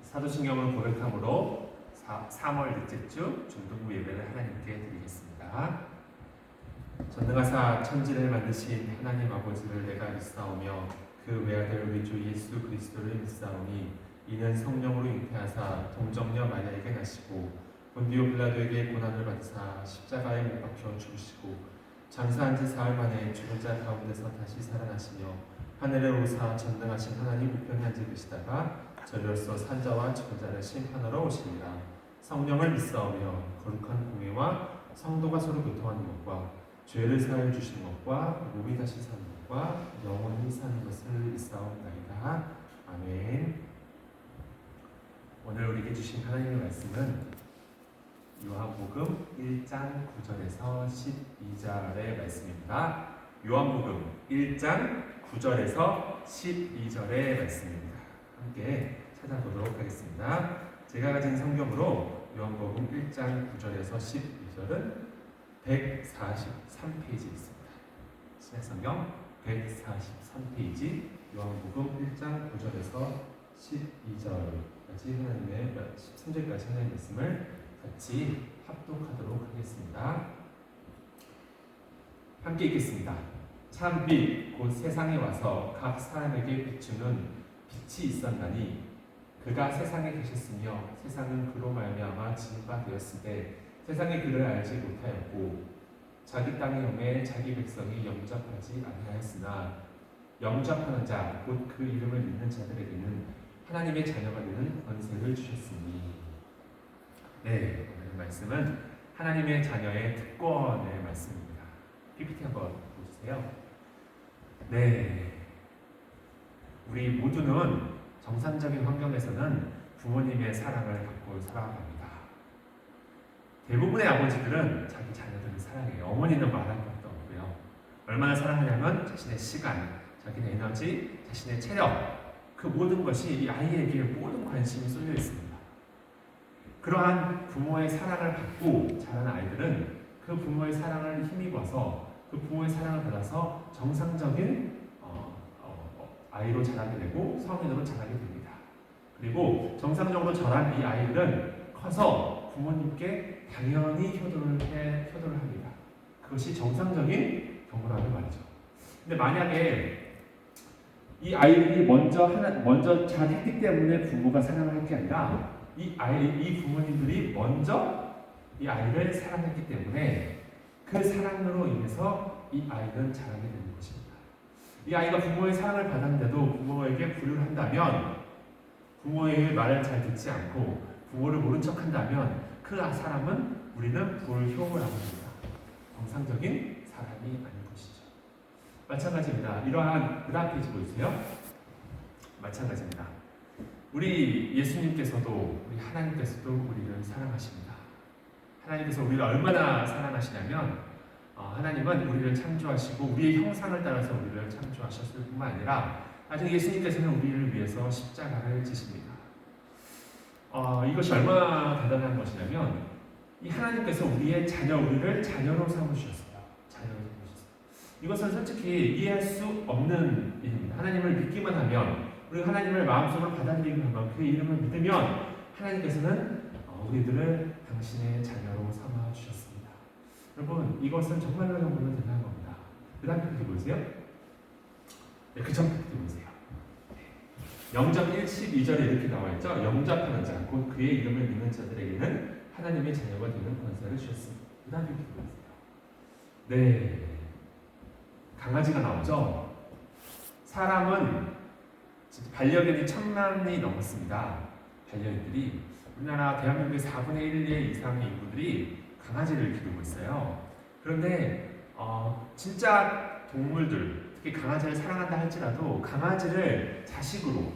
사도신경을 고백함으로 3월 넷째 주 중등부 예배를 하나님께 드리겠습니다. 전능하사 천지를 만드신 하나님 아버지를 내가 믿사오며 그 외아들 우리 주 예수 그리스도를 믿사오니 이는 성령으로 잉태하사 동정녀 마리아에게 나시고 본디오 빌라도에게 고난을 받으사 십자가에 못 박혀 죽으시고 장사한 지 사흘 만에 죽은 자 가운데서 다시 살아나시며 하늘에 오사 전능하신 하나님 우편에 앉아 계시다가 저리로서 산자와 죽은 자를 심판하러 오시리라. 성령을 믿사오며 거룩한 공예와 성도가 서로 교통하는 것과 죄를 사하여 주시는 것과 몸이 다시 사는 것과 영원히 사는 것을 믿사옵나이다. 아멘. 오늘 우리에게 주신 하나님의 말씀은 요한복음 1장 9절에서 12절의 말씀입니다. 요한복음 1장 9절에서 12절의 말씀입니다. 함께 찾아보도록 하겠습니다. 제가 가진 성경으로 요한복음 1장 9절에서 12절은 143페이지에 있습니다. 신약성경 143페이지 요한복음 1장 9절에서 12절까지 하나님의 13절까지 하나님의 말씀을 같이 합독하도록 하겠습니다. 함께 읽겠습니다. 참 빛 곧 세상에 와서 각 사람에게 비추는 빛이 있었나니 그가 세상에 계셨으며 세상은 그로 말미암아 지은 바 되었으되 세상이 그를 알지 못하였고 자기 땅에 오매 자기 백성이 영접하지 아니하였으나 영접하는 자 곧 그 이름을 믿는 자들에게는 하나님의 자녀가 되는 권세를 주셨으니. 네, 오늘 말씀은 하나님의 자녀의 특권의 말씀입니다. PPT 한번 보세요. 네, 우리 모두는 정상적인 환경에서는 부모님의 사랑을 받고 살아갑니다. 대부분의 아버지들은 자기 자녀들을 사랑해요. 어머니는 말할 것도 없고요. 얼마나 사랑하냐면 자신의 시간, 자기의 에너지, 자신의 체력, 그 모든 것이 이 아이에게 모든 관심이 쏠려 있습니다. 그러한 부모의 사랑을 받고 자란 아이들은 그 부모의 사랑을 힘입어서 그 부모의 사랑을 받아서 정상적인 아이로 자라게 되고 성인으로 자라게 됩니다. 그리고 정상적으로 자란 이 아이들은 커서 부모님께 당연히 효도를 합니다. 그것이 정상적인 경우라는 말이죠. 근데 만약에 이 아이들이 먼저 잘했기 때문에 부모가 사랑을 할 게 아니라 이 부모님들이 먼저 이 아이를 사랑했기 때문에 그 사랑으로 인해서 이 아이는 자라게 되는 것입니다. 이 아이가 부모의 사랑을 받았는데도 부모에게 불효를 한다면, 부모의 말을 잘 듣지 않고 부모를 모른 척 한다면 그 사람은 우리는 불효라고 합니다. 정상적인 사람이 아닌 것이죠. 마찬가지입니다. 이러한 그 다음 페이지 보세요. 마찬가지입니다. 우리 예수님께서도 우리 하나님께서도 우리를 사랑하십니다. 하나님께서 우리를 얼마나 사랑하시냐면 하나님은 우리를 창조하시고 우리의 형상을 따라서 우리를 창조하셨을 뿐만 아니라 나중에 예수님께서는 우리를 위해서 십자가를 지십니다. 이것이 얼마나 대단한 것이냐면 이 하나님께서 우리를 자녀로 삼으셨어요. 이것은 솔직히 이해할 수 없는 일입니다. 하나님을 믿기만 하면, 우리가 하나님을 마음속으로 받아들이기만 하면, 그의 이름을 믿으면 하나님께서는 우리들을 당신의 자녀로 삼아 주셨습니다. 여러분, 이것은 정말로 보면 대단한 겁니다. 그 다음 편지 보세요. 네, 그 전 편지 보세요. 영접 12절에 이렇게 나와 있죠. 영접하는 자, 곧 그의 이름을 믿는 자들에게는 하나님의 자녀가 되는 권세를 주셨습니다. 그 다음 편지 보세요. 네, 강아지가 나오죠. 사람은 반려견이 1000만이 넘었습니다. 반려견들이 우리나라 대한민국의 4분의 1 이상의 인구들이 강아지를 기르고 있어요. 그런데 진짜 동물들, 특히 강아지를 사랑한다 할지라도 강아지를 자식으로,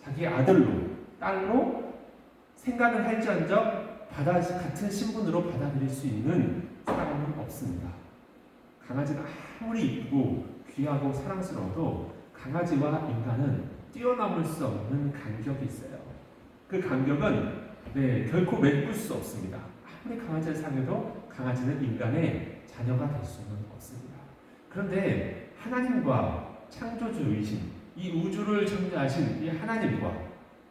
자기 아들로, 딸로 생각을 할지언정 같은 신분으로 받아들일 수 있는 사람은 없습니다. 강아지가 아무리 이쁘고 귀하고 사랑스러워도 강아지와 인간은 뛰어넘을 수 없는 간격이 있어요. 그 간격은 결코 메꿀 수 없습니다. 아무리 강아지를 사귀어도 강아지는 인간의 자녀가 될 수는 없습니다. 그런데 하나님과 창조주이신 이 우주를 창조하신 이 하나님과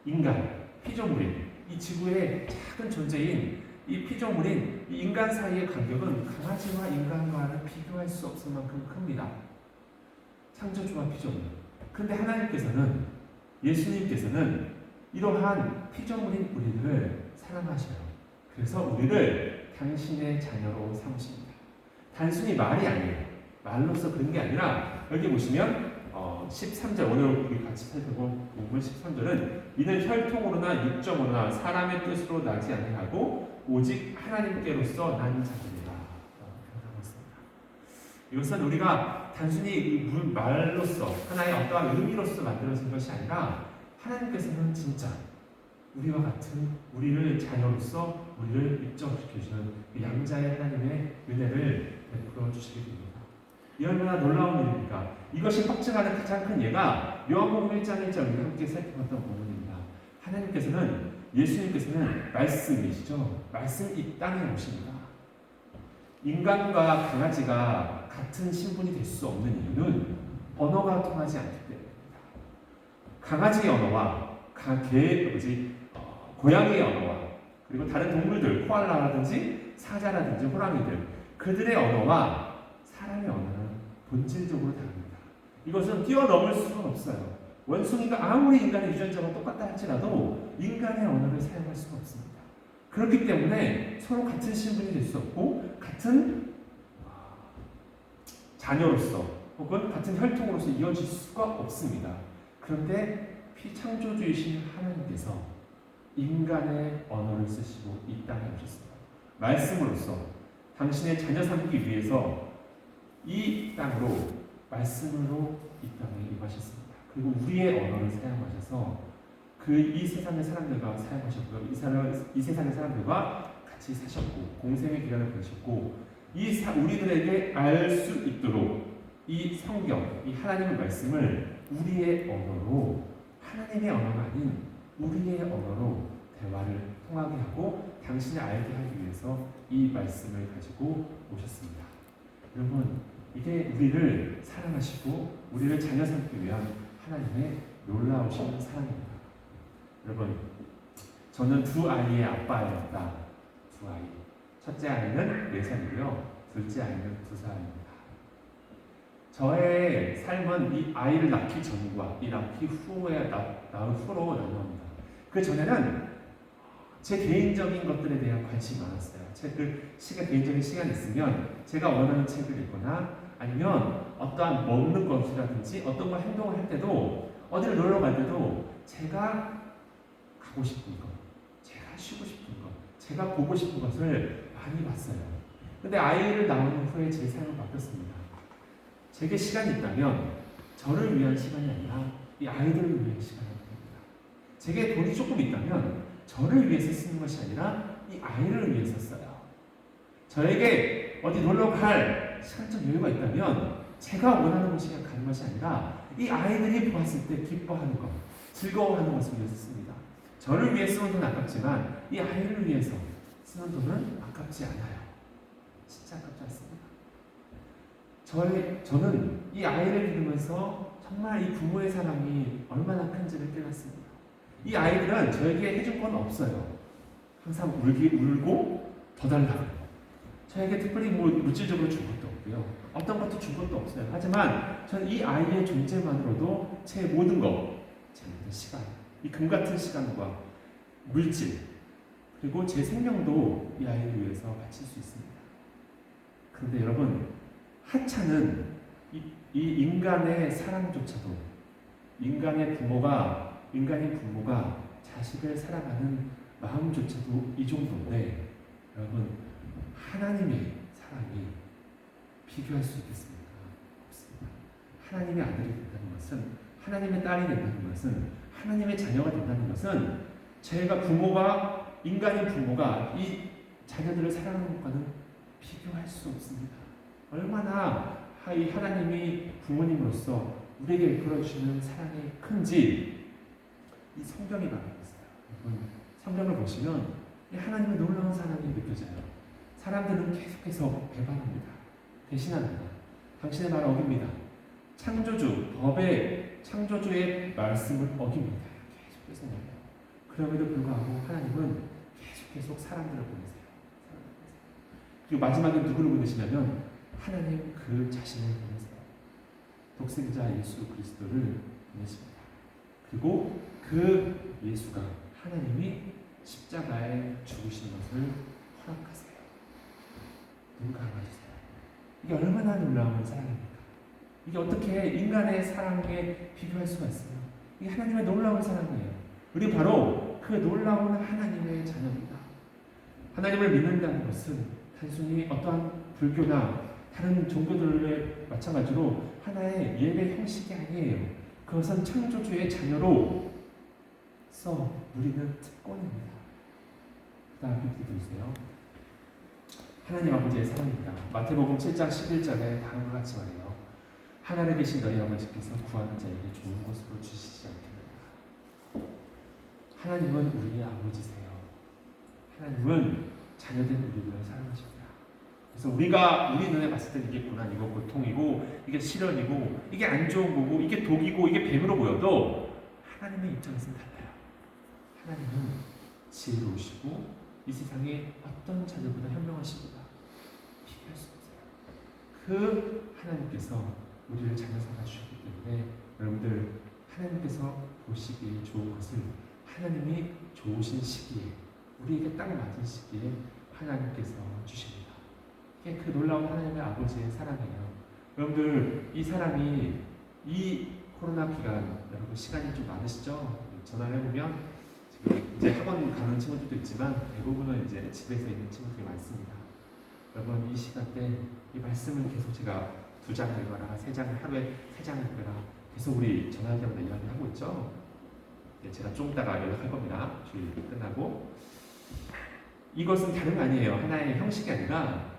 인간, 피조물인 이 지구의 작은 존재인 이 피조물인 이 인간 사이의 간격은 강아지와 인간과는 비교할 수 없을 만큼 큽니다. 창조주와 피조물. 그런데 하나님께서는, 예수님께서는 이러한 피조물인 우리를 사랑하셔요. 그래서 우리를 당신의 자녀로 삼으십니다. 단순히 말이 아니에요. 말로서 그런 게 아니라 여기 보시면 13절, 오늘 우리 같이 살펴본 본문 13절은 이는 혈통으로나 육정으로나 사람의 뜻으로 나지 아니하고 오직 하나님께로서 난 자입니다. 표현하고 있습니다. 이것은 우리가 단순히 말로서 하나의 어떠한 의미로서 만들어진 것이 아니라 하나님께서는 진짜 우리와 같은 우리를 자녀로서 우리를 입증시켜주는 양자의 하나님의 은혜를 베풀어 주시게 됩니다. 이 얼마나 놀라운 일입니까? 이것이 확증하는 가장 큰 예가 요한복음 1장 1절 우리 함께 살펴봤던 부분입니다. 하나님께서는, 예수님께서는 말씀이시죠. 말씀 이 땅에 오십니다. 인간과 강아지가 같은 신분이 될 수 없는 이유는 언어가 통하지 않기 때문입니다. 강아지의 언어와 고양이의 언어와 그리고 다른 동물들, 코알라라든지 사자라든지 호랑이들, 그들의 언어와 사람의 언어는 본질적으로 다릅니다. 이것은 뛰어넘을 수는 없어요. 원숭이가 아무리 인간의 유전자가 똑같다 할지라도 인간의 언어를 사용할 수가 없습니다. 그렇기 때문에 서로 같은 신분이 될 수 없고 같은 자녀로서 혹은 같은 혈통으로서 이어질 수가 없습니다. 그런데 피창조주이신 하나님께서 인간의 언어를 쓰시고 이 땅에 오셨습니다. 말씀으로서 당신의 자녀 삼기 위해서 이 땅으로 말씀으로 이 땅에 임하셨습니다. 그리고 우리의 언어를 사용하셔서 이 세상의 사람들과 사용하셨고요. 이 세상의 사람들과 같이 사셨고 공생의 기간을 보내셨고 우리들에게 알 수 있도록 이 성경, 이 하나님의 말씀을 우리의 언어로, 하나님의 언어가 아닌 우리의 언어로 대화를 통하게 하고 당신을 알게 하기 위해서 이 말씀을 가지고 오셨습니다. 여러분, 이게 우리를 사랑하시고 우리를 자녀 삼기 위한 하나님의 놀라우신 사랑입니다. 여러분, 저는 두 아이의 아빠였다. 두 아이. 첫째 아이는 4살이고요. 둘째 아이는 2살입니다. 저의 삶은 이 아이를 낳기 전과 이 낳기 후에 낳은 후로 나누어집니다. 그 전에는 제 개인적인 것들에 대한 관심이 많았어요. 개인적인 시간이 있으면 제가 원하는 책을 읽거나 아니면 어떠한 먹는 것이라든지 어떤 걸 행동을 할 때도 어디를 놀러 갈 때도 제가 가고 싶은 것, 제가 쉬고 싶은 것, 제가 보고 싶은 것을 많이 봤어요. 근데 아이를 낳은 후에 제 삶은 바뀌었습니다. 제게 시간이 있다면 저를 위한 시간이 아니라 이 아이들을 위한 시간입니다. 제게 돈이 조금 있다면 저를 위해서 쓰는 것이 아니라 이 아이를 위해서 써요. 저에게 어디 놀러 갈 시간적 여유가 있다면 제가 원하는 곳에 가는 것이 아니라 이 아이들이 보았을 때 기뻐하는 것, 즐거워하는 것을 위해서 씁니다. 저를 위해 쓰는 돈은 아깝지만 이 아이를 위해서 쓰는 돈은 아깝지 않아요. 진짜 아깝지 않습니다. 저는 이 아이를 기르면서 정말 이 부모의 사랑이 얼마나 큰지를 깨닫습니다. 이 아이들은 저에게 해준 건 없어요. 항상 울고 더 달라고. 저에게 특별히 물질적으로 준 것도 없고요. 어떤 것도 준 것도 없어요. 하지만 저는 이 아이의 존재만으로도 제 모든 시간, 이 금 같은 시간과 물질, 그리고 제 생명도 이 아이를 위해서 바칠 수 있습니다. 그런데 여러분, 하찮은 이 인간의 사랑조차도 인간인 부모가 자식을 사랑하는 마음조차도 이 정도인데 여러분, 하나님의 사랑이 비교할 수 있겠습니까? 없습니다. 하나님의 아들이 된다는 것은, 하나님의 딸이 된다는 것은, 하나님의 자녀가 된다는 것은 인간인 부모가 이 자녀들을 사랑하는 것과는 비교할 수 없습니다. 얼마나 이 하나님이 부모님으로서 우리에게 베풀어주시는 사랑이 큰지 이 성경이 말하고 있어요. 성경을 보시면 이 하나님의 놀라운 사랑이 느껴져요. 사람들은 계속해서 배반합니다. 배신합니다. 당신의 말을 어깁니다. 창조주의 말씀을 어깁니다. 계속해서 말해요. 그럼에도 불구하고 하나님은 계속 사람들을 보내세요. 그리고 마지막에 누구를 보내시냐면 하나님 그 자신을 보내세요. 독생자 예수 그리스도를 보내십니다. 그리고 그 예수가 하나님이 십자가에 죽으신 것을 허락하세요. 눈 감아주세요. 이게 얼마나 놀라운 사랑입니까? 이게 어떻게 인간의 사랑에 비교할 수가 있어요? 이게 하나님의 놀라운 사랑이에요. 우리 바로 그 놀라운 하나님의 자녀입니다. 하나님을 믿는다는 것은 단순히 어떠한 불교나 다른 종교들의 마찬가지로 하나의 예배 형식이 아니에요. 그것은 창조주의 자녀로서 누리는 특권입니다. 그 다음 빅트 보세요. 하나님 아버지의 사랑입니다. 마태복음 7장 11절에 다음과 같이 말해요. 하늘에 계신 너희 아버지께서 구하는 자에게 좋은 것으로 주시지 않겠느냐. 하나님은 우리의 아버지세요. 하나님은 자녀된 우리를 사랑하십니다. 그래서 우리 눈에 봤을 때 이게 고난이고 고통이고 이게 시련이고 이게 안 좋은 거고 이게 독이고 이게 뱀으로 보여도 하나님의 입장에서는 달라요. 하나님은 지혜로우시고 이 세상에 어떤 자녀보다 현명하십니다. 비교할 수 없어요. 그 하나님께서 우리를 자녀 삼아 주셨기 때문에 여러분들 하나님께서 보시기에 좋은 것을 하나님이 좋으신 시기에 우리에게 딱 맞은 시기에 하나님께서 주십니다. 이게 그 놀라운 하나님의 아버지의 사랑이에요. 여러분들 이 사람이 이 코로나 기간 여러분 시간이 좀 많으시죠? 전화를 해보면 지금 이제 학원 가는 친구들도 있지만 대부분은 이제 집에서 있는 친구들이 많습니다. 여러분 이 시간대 이 말씀을 계속 제가 2장 읽어라, 3장 하루에 3장 읽어라 계속 우리 전화할 때마다 이야기하고 있죠. 제가 좀 이따가 연락할 겁니다. 주일 끝나고 이것은 다른 거 아니에요. 하나의 형식이 아니라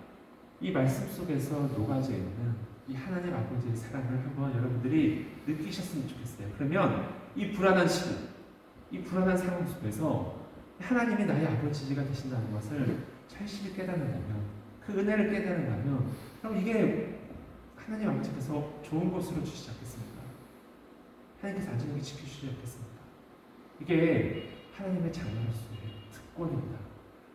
이 말씀 속에서 녹아져 있는 이 하나님 아버지의 사랑을 한번 여러분들이 느끼셨으면 좋겠어요. 그러면 이 불안한 시기, 이 불안한 상황 속에서 하나님이 나의 아버지가 되신다는 것을 절실히 깨닫는다면, 그 은혜를 깨닫는다면, 그럼 이게 하나님 아버지께서 좋은 것으로 주시지 않겠습니까? 하나님께서 안전하게 지켜주시지 않겠습니까? 이게 하나님의 자녀로서의 특권입니다.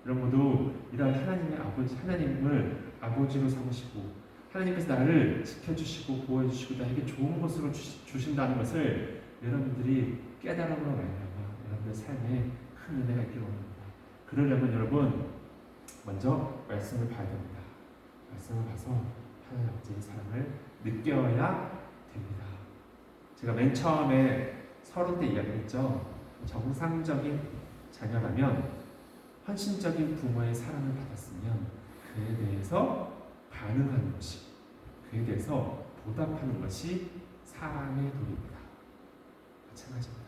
여러분 모두 이런 하나님의 아버지, 하나님을 아버지로 삼으시고 하나님께서 나를 지켜주시고 보호해주시고 나에게 좋은 것으로 주신다는 것을 여러분들이 깨달음으로 말미암아 여러분의 삶에 큰 은혜가 있기를 원합니다. 그러려면 여러분 먼저 말씀을 봐야 됩니다. 말씀을 봐서 하나님 아버지의 사랑을 느껴야 됩니다. 제가 맨 처음에 30대 이야기했죠. 정상적인 자녀라면 헌신적인 부모의 사랑을 받았으면 그에 대해서 반응하는 것이, 그에 대해서 보답하는 것이 사랑의 도리입니다. 마찬가지입니다.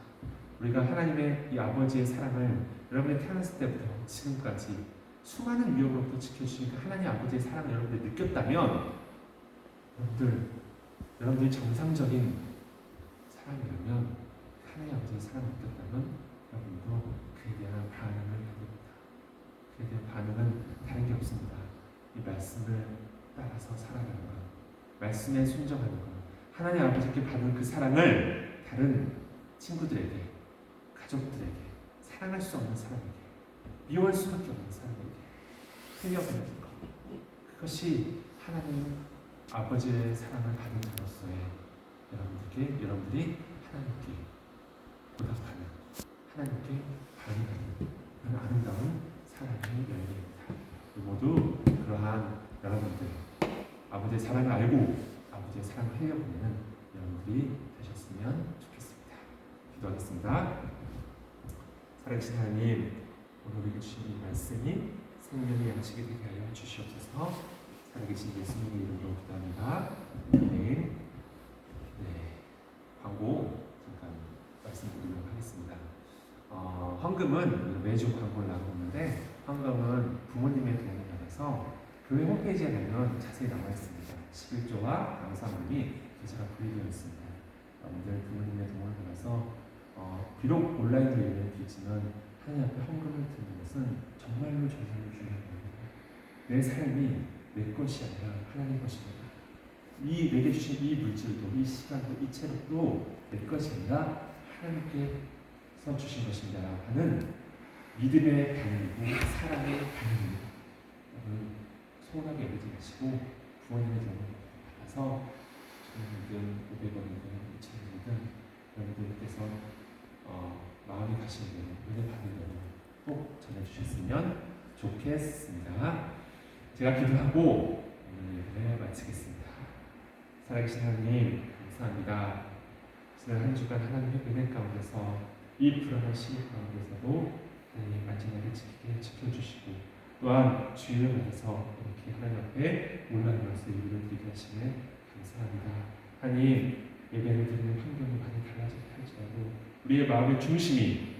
우리가 하나님의 이 아버지의 사랑을 여러분이 태어났을 때부터 지금까지 수많은 위협으로부터 지켜주시니까 하나님 아버지의 사랑을 여러분들이 느꼈다면 여러분들이 정상적인 사랑이라면 하나님 아버지의 사랑을 느꼈다면 여러분도 그에 대한 반응을 해야 됩니다. 그에 대한 반응은 다른 게 없습니다. 이 말씀을 따라서 살아가는 것, 말씀에 순종하는 것, 하나님 아버지께 받은 그 사랑을 다른 친구들에게, 가족들에게, 사랑할 수 없는 사람에게, 미워할 수밖에 없는 사람에게 흘려보내는 것, 그것이 하나님 아버지의 사랑을 받은 자로서의 여러분들이 하나님께 보답하는, 하나님께 반응하는 그런 아름다운 사랑의 열매입니다. 모두 그러한 여러분들 아버지의 사랑을 알고 아버지의 사랑을 흘려보내는 여러분들이 되셨으면 좋겠습니다. 기도하겠습니다. 살아계신 하나님, 오늘 우리에게 주신 이 말씀이 생명의 양식이 되게 하여 주시옵소서. 살아계신 예수님의 이름으로 기도합니다. 아멘. 네, 광고 잠깐 말씀드리도록 하겠습니다. 헌금은 매주 광고를 나오고 있는데 헌금은 부모님의 도움을 받아서 교회 홈페이지에 가면 자세히 나와 있습니다. 11조와 감사함이 계좌가 분리되어 있습니다. 여러분들 부모님의 도움을 받아서 비록 온라인으로 예배를 드리지만 하나님 앞에 헌금을 드리는 것은 정말로 중요한 일입니다. 내 삶이 내 것이 아니라 하나님 것입니다. 이 내게 주신 이 물질도, 이 시간도, 이 체력도 내 것이 아니라 하나님께 주신 것입니다 하는 믿음의 반응이고 사랑의 반응입니다. 여러분 소원하게 여기지 마시고 부모님의 도움을 받아서 1,000원이든 500원이든 2,000원이든 여러분들께서 마음이 가시는 대로 은혜 받는 대로 꼭 전해주셨으면 좋겠습니다. 제가 기도하고 오늘 예배를 마치겠습니다. 살아계신 하나님 감사합니다. 지난 한 주간 하나님의 은혜 가운데서 이 불안한 시기 가운데서도 하나님 안전하게 지켜주시고 또한 주의를 받아서 이렇게 하나님 앞에 올라가면서 예배를 드리게 하시면 감사합니다. 하나님 예배를 드리는 환경이 많이 달라질 할지라도 우리의 마음의 중심이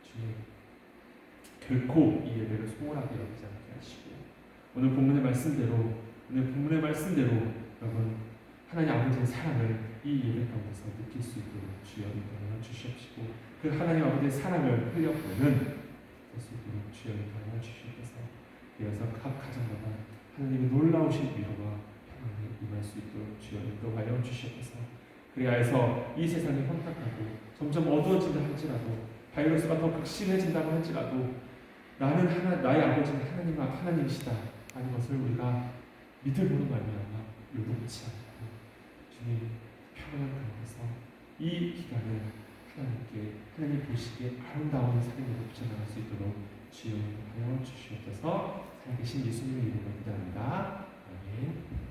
주님 결코 이 예배를 소홀하게 여기지 않게 하시고 오늘 본문의 말씀대로 여러분 하나님 아버지의 사랑을 이 예배 가운데서 느낄 수 있도록 주여 인도하여 주시옵시고 그 하나님 아버지의 사랑을 흘려보는 수 있도록 주여 인도하여 주시옵소서. 이어서 각 가정마다 하나님의 놀라우신 위로와 평안이 임할 수 있도록 주여 인도하여 주시옵소서. 그리하여서 이 세상이 혼탁하고 점점 어두워진다 할지라도 바이러스가 더 극심해진다고 할지라도 나는 나의 아버지는 하나님이시다 하는 것을 우리가 믿음으로 말미암아 요동치 않고 주님 평안한 가운데서 이 기간을 하나님 보시기에 아름다운 삶으로 붙여나갈 수 있도록 주여 인도하여 주시옵소서. 살아계신 예수님의 이름으로 기도합니다. 아멘.